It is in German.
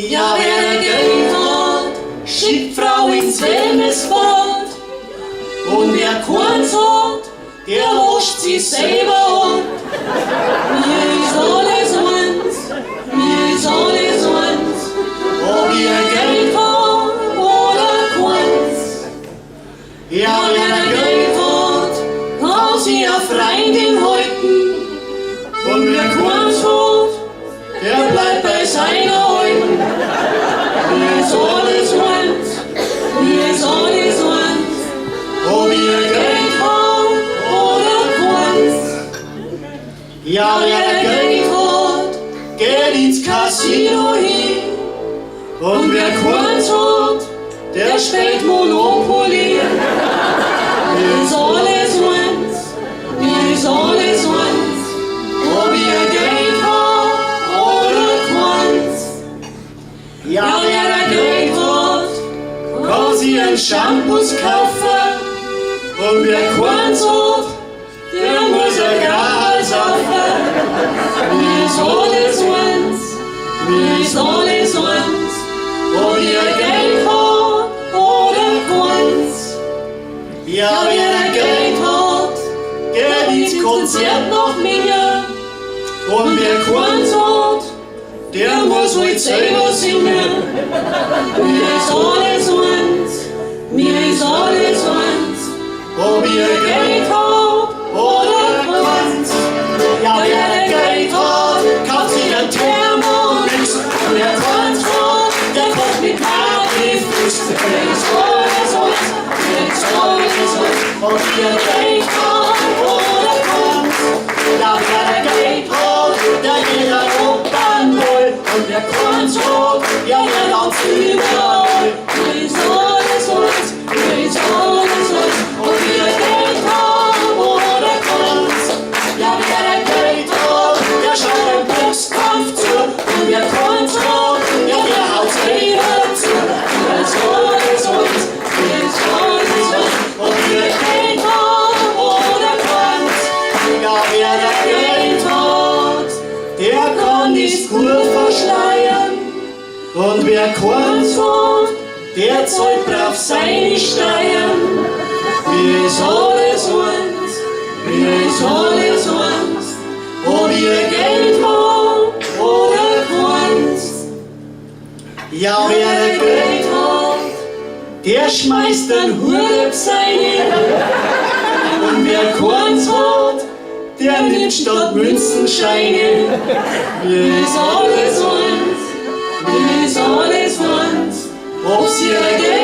Ja, wer Geld hat, schickt Frau ins Wellnessbad. Und wer keins hat, der wascht sich selber an. Mir ist alles eins, mir ist alles eins, ob ihr Geld habt oder keins. Ja, wer Geld hat, kann sich eine Freundin halten. Und wer keins hat, der bleibt bei seiner Alten. Mir ist alles eins, mir ist alles eins, ob ihr Geld habt oder keins. Ja, wer Geld hat, geht ins Casino hin. Und wer keins hat, der spielt Monopoly. Mir ist alles eins, mir ist alles eins, ob ihr Geld habt oder keins. Ja, wer Geld hat, kann sich einen Shampoos kaufen. Und wer keins hat, der muss ein Gral saufen. Mir ist alles eins, mir ist alles eins, ob ihr Geld habt oder keins. Ja, wer Geld hat, geht ins Konzert nach mir. Und wer keins hat, der muss halt selber singen. Mir ist alles eins, mir ist alles eins, ob ihr Geld habt oder keins. Ja, wer Geld hat, kauft sich ein Thermomix. Und wer keins hat, der kommt mit Partyfuß. Mir ist alles eins, mir ist alles eins, ob ihr Geld habt oder keins. Ja, wer Geld hat, der geht ein Opernball. Und wer keins hat, ja, der tanzt überall. Mir ist alles eins, mir ist alles eins, ob ihr Geld habt oder keins. Ja, wer Geld hat, der schaut im Boxkampf zu. Und wer keins hat, ja, der haut selber zu. Mir ist alles eins, mir ist alles eins, ob ihr Geld habt oder keins. Ja, wer Geld hat, der kann die Spur verschleiern. Und wer keins hat, der zahlt brav seine Steuern. Mir ist alles eins, mir ist alles eins, ob ihr Geld habt oder keins. Ja, wer Geld hat, der schmeißt den Hut seine. Und wer keins hat, der nimmt statt Münzenscheine. Mir ist alles eins, mir ist alles eins, ob's ihr Geld